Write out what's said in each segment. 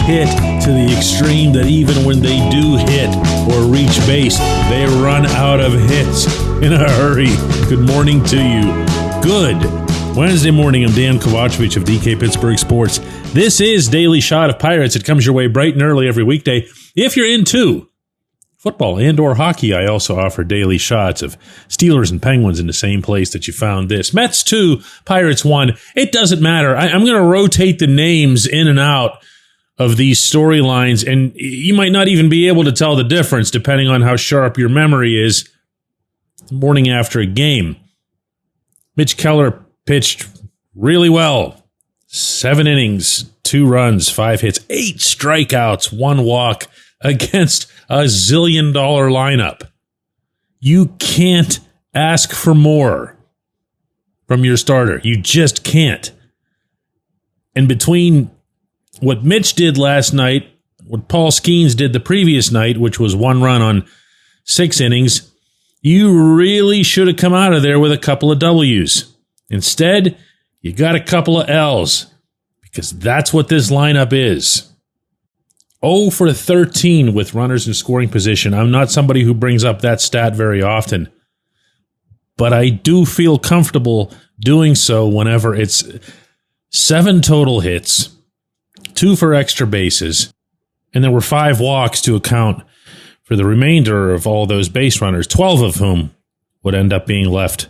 hit to the extreme that even when they do hit or reach base, they run out of hits in a hurry. Good morning to you. Good Wednesday morning. I'm Dejan Kovacevic of DK Pittsburgh Sports. This is Daily Shot of Pirates. It comes your way bright and early every weekday. If you're into football and or hockey, I also offer daily shots of Steelers and Penguins in the same place that you found this. Mets 2, Pirates 1. It doesn't matter. I'm going to rotate the names in and out of these storylines, and you might not even be able to tell the difference depending on how sharp your memory is the morning after a game. Mitch Keller pitched really well. 7 innings, 2 runs, 5 hits, 8 strikeouts, 1 walk against a $1 zillion lineup. You can't ask for more from your starter. You just can't. And between what Mitch did last night, what Paul Skeens did the previous night, which was 1 run on 6 innings, you really should have come out of there with a couple of W's. Instead, you got a couple of L's, because that's what this lineup is. 0 for 13 with runners in scoring position. I'm not somebody who brings up that stat very often, but I do feel comfortable doing so whenever it's 7 total hits, 2 for extra bases, and there were 5 walks to account for the remainder of all those base runners, 12 of whom would end up being left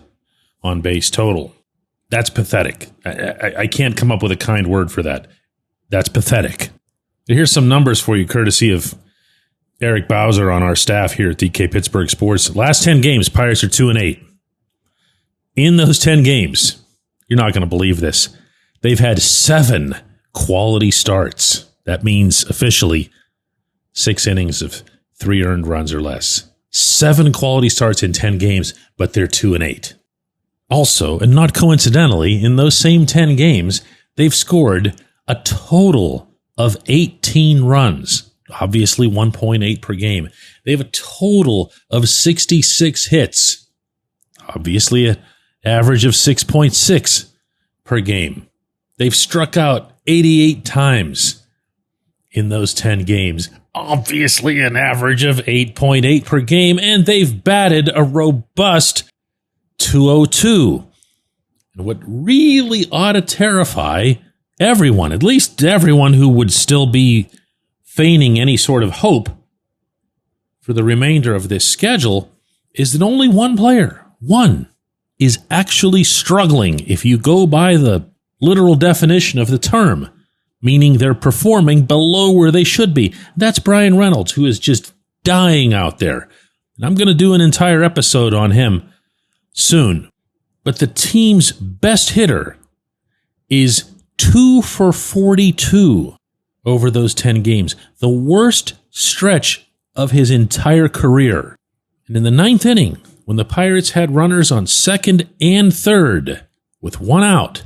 on base total. That's pathetic. I can't come up with a kind word for that. That's pathetic. Here's some numbers for you, courtesy of Eric Bowser on our staff here at DK Pittsburgh Sports. Last 10 games, Pirates are 2-8. In those 10 games, you're not going to believe this, they've had 7 quality starts. That means officially 6 innings of 3 earned runs or less. 7 quality starts in 10 games, but they're 2-8. Also, and not coincidentally, in those same 10 games, they've scored a total of 18 runs, obviously 1.8 per game. They have a total of 66 hits, obviously an average of 6.6 per game. They've struck out 88 times in those 10 games, obviously an average of 8.8 per game, and they've batted a robust .202. And what really ought to terrify everyone, at least everyone who would still be feigning any sort of hope for the remainder of this schedule, is that only one player, one, is actually struggling if you go by the literal definition of the term, meaning they're performing below where they should be. That's Brian Reynolds, who is just dying out there. And I'm going to do an entire episode on him soon. But the team's best hitter is 2 for 42 over those 10 games, the worst stretch of his entire career. And in the 9th inning, when the Pirates had runners on 2nd and 3rd with 1 out,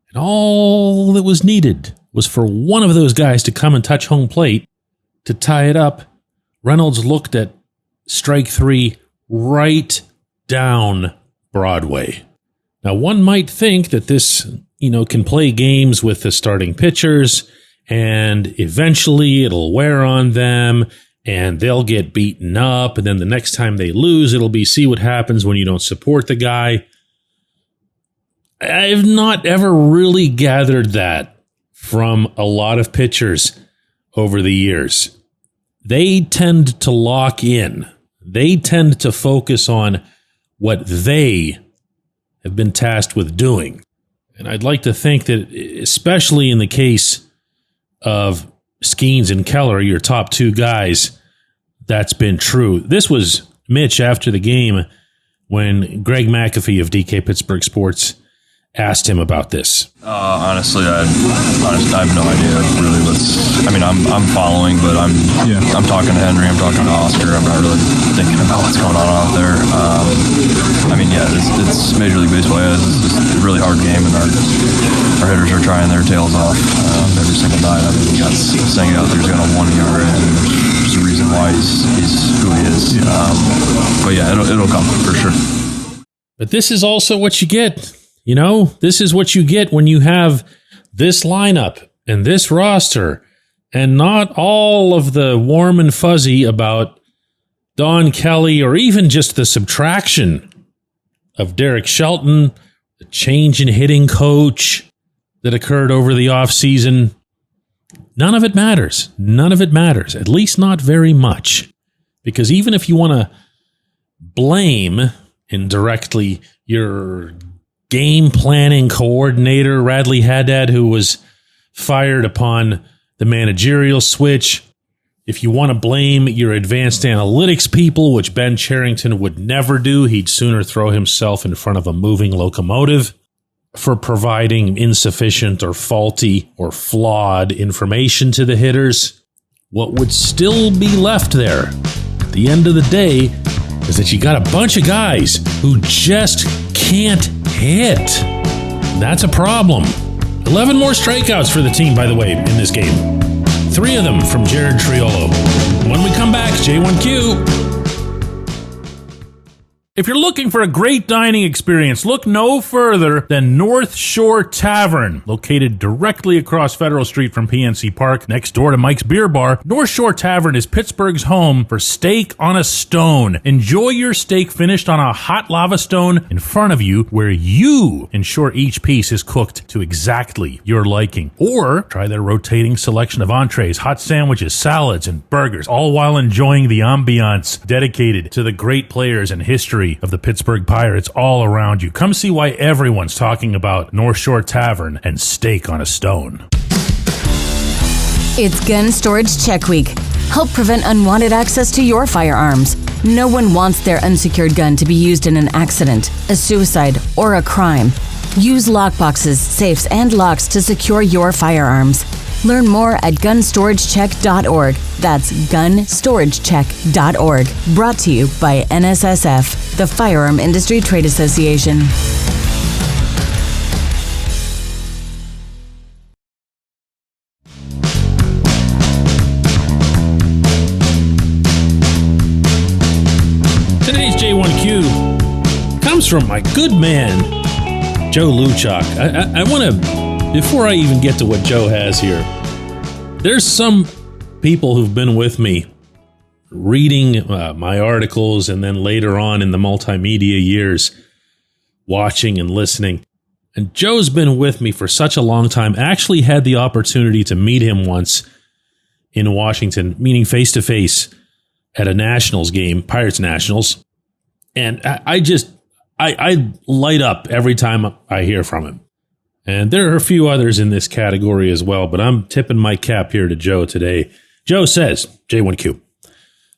and all that was needed was for one of those guys to come and touch home plate to tie it up, Reynolds looked at strike 3 right down Broadway. Now, one might think that this, can play games with the starting pitchers, and eventually it'll wear on them, and they'll get beaten up, and then the next time they lose, it'll be see what happens when you don't support the guy. I've not ever really gathered that from a lot of pitchers over the years. They tend to lock in. They tend to focus on what they have been tasked with doing. And I'd like to think that, especially in the case of Skeens and Keller, your top 2 guys, that's been true. This was Mitch after the game when Greg McAfee of DK Pittsburgh Sports asked him about this. Honestly, I have no idea really I'm following, but I'm talking to Henry, I'm talking to Oscar. I'm not really thinking about what's going on out there. It's Major League Baseball. Yeah, it's just a really hard game, and our hitters are trying their tails off every single night. We got saying out there's got a 1 ERA, and there's a reason why he's who he is. But yeah, it'll come for sure. But this is also what you get. This is what you get when you have this lineup and this roster and not all of the warm and fuzzy about Don Kelly or even just the subtraction of Derek Shelton, the change in hitting coach that occurred over the offseason. None of it matters. None of it matters, at least not very much. Because even if you want to blame indirectly your game planning coordinator, Radley Haddad, who was fired upon the managerial switch, if you want to blame your advanced analytics people, which Ben Cherington would never do, he'd sooner throw himself in front of a moving locomotive for providing insufficient or faulty or flawed information to the hitters, what would still be left there at the end of the day is that you got a bunch of guys who just can't hit. That's a problem. 11 more strikeouts for the team, by the way, in this game. 3 of them from Jared Triolo. When we come back, J1Q. If you're looking for a great dining experience, look no further than Northshore Tavern, located directly across Federal Street from PNC Park, next door to Mike's Beer Bar. Northshore Tavern is Pittsburgh's home for steak on a stone. Enjoy your steak finished on a hot lava stone in front of you, where you ensure each piece is cooked to exactly your liking. Or try their rotating selection of entrees, hot sandwiches, salads, and burgers, all while enjoying the ambiance dedicated to the great players and history of the Pittsburgh Pirates all around you. Come see why everyone's talking about Northshore Tavern and steak on a stone. It's Gun Storage Check Week. Help prevent unwanted access to your firearms. No one wants their unsecured gun to be used in an accident, a suicide, or a crime. Use lockboxes, safes, and locks to secure your firearms. Learn more at gunstoragechek.org. That's gunstoragechek.org. Brought to you by NSSF, the Firearm Industry Trade Association. Today's J1Q comes from my good man, Joe Luchak. I want to... Before I even get to what Joe has here, there's some people who've been with me reading my articles and then later on in the multimedia years watching and listening. And Joe's been with me for such a long time. I actually had the opportunity to meet him once in Washington, meeting face-to-face at a Nationals game, Pirates Nationals. And I light up every time I hear from him. And there are a few others in this category as well, but I'm tipping my cap here to Joe today. Joe says, J1Q,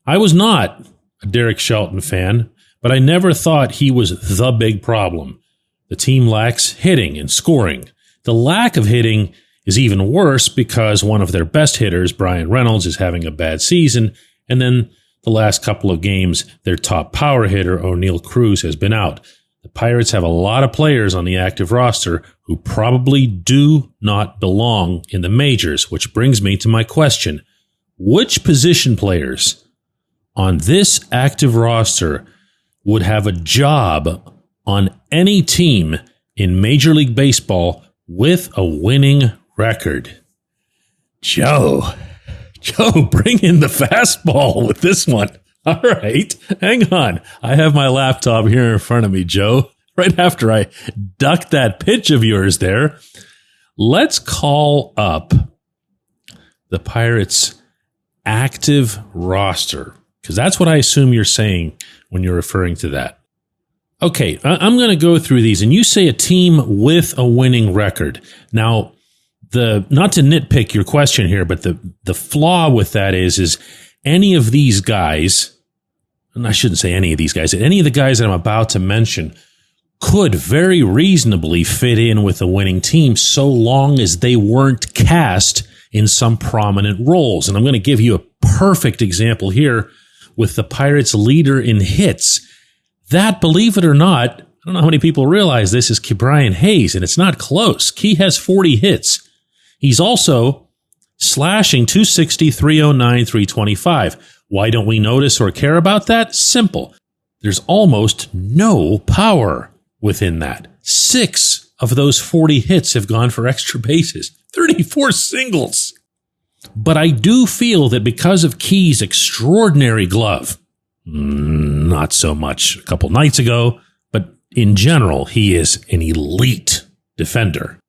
I was not a Derek Shelton fan, but I never thought he was the big problem. The team lacks hitting and scoring. The lack of hitting is even worse because one of their best hitters, Brian Reynolds, is having a bad season, and then the last couple of games, their top power hitter, O'Neal Cruz, has been out. The Pirates have a lot of players on the active roster who probably do not belong in the majors, which brings me to my question. Which position players on this active roster would have a job on any team in Major League Baseball with a winning record? Joe, bring in the fastball with this one. All right, hang on. I have my laptop here in front of me, Joe. Right after I ducked that pitch of yours there, let's call up the Pirates' active roster, because that's what I assume you're saying when you're referring to that. Okay, I'm going to go through these, and you say a team with a winning record. Now, not to nitpick your question here, but the flaw with that is any of these guys, and I shouldn't say any of these guys, any of the guys that I'm about to mention could very reasonably fit in with a winning team so long as they weren't cast in some prominent roles. And I'm going to give you a perfect example here with the Pirates' leader in hits. That, believe it or not, I don't know how many people realize this, is Ke'Bryan Hayes, and it's not close. Key has 40 hits. He's also slashing 260, 309, 325. Why don't we notice or care about that? Simple. There's almost no power within that. 6 of those 40 hits have gone for extra bases. 34 singles. But I do feel that because of Key's extraordinary glove, not so much a couple nights ago, but in general, he is an elite defender.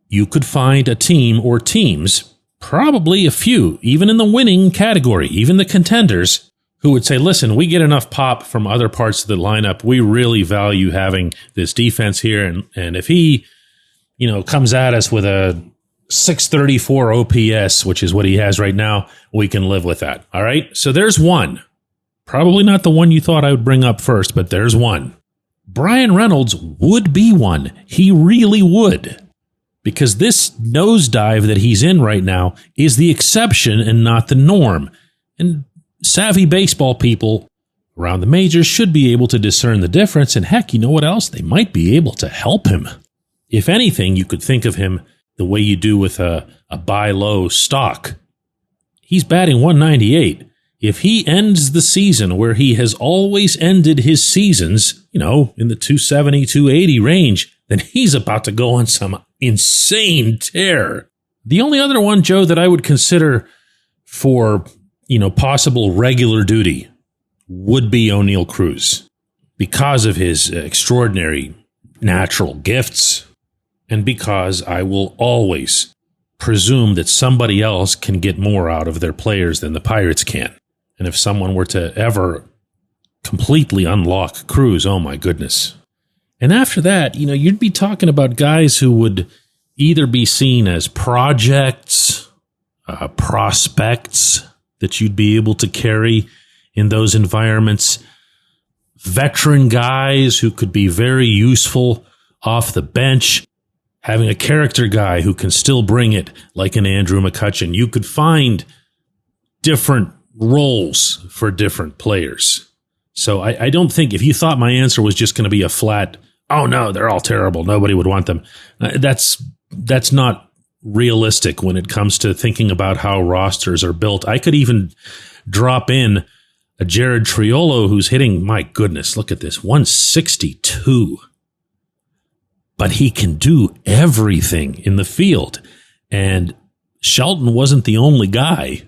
You could find a team or teams, probably a few, even in the winning category, even the contenders, who would say, listen, we get enough pop from other parts of the lineup. We really value having this defense here. And if he, comes at us with a 634 OPS, which is what he has right now, we can live with that. All right. So there's one. Probably not the one you thought I would bring up first, but there's one. Brian Reynolds would be one. He really would. Because this nosedive that he's in right now is the exception and not the norm. And savvy baseball people around the majors should be able to discern the difference. And heck, you know what else? They might be able to help him. If anything, you could think of him the way you do with a buy low stock. He's batting 198. If he ends the season where he has always ended his seasons, in the 270, 280 range, then he's about to go on some insane tear. The only other one, Joe, that I would consider for, possible regular duty would be O'Neal Cruz because of his extraordinary natural gifts and because I will always presume that somebody else can get more out of their players than the Pirates can. And if someone were to ever completely unlock Cruz, oh my goodness. And after that, you'd be talking about guys who would either be seen as projects, prospects that you'd be able to carry in those environments, veteran guys who could be very useful off the bench, having a character guy who can still bring it like an Andrew McCutchen. You could find different roles for different players. So I don't think if you thought my answer was just going to be a flat, oh no, they're all terrible, nobody would want them. That's not realistic when it comes to thinking about how rosters are built. I could even drop in a Jared Triolo who's hitting, my goodness, look at this, 162. But he can do everything in the field. And Shelton wasn't the only guy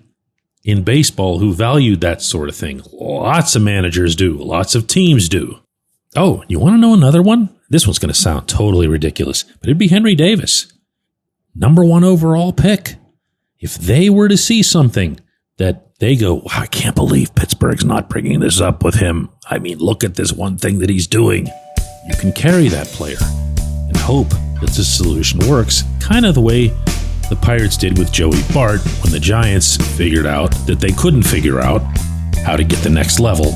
in baseball who valued that sort of thing. Lots of managers do. Lots of teams do. Oh, you want to know another one? This one's going to sound totally ridiculous, but it'd be Henry Davis. Number 1 overall pick. If they were to see something that they go, wow, I can't believe Pittsburgh's not bringing this up with him. I mean, look at this one thing that he's doing. You can carry that player and hope that the solution works, kind of the way the Pirates did with Joey Bart when the Giants figured out that they couldn't figure out how to get the next level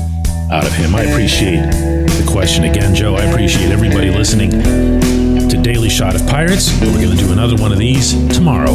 out of him. I appreciate the question again, Joe. I appreciate everybody listening to Daily Shot of Pirates. We're going to do another one of these tomorrow.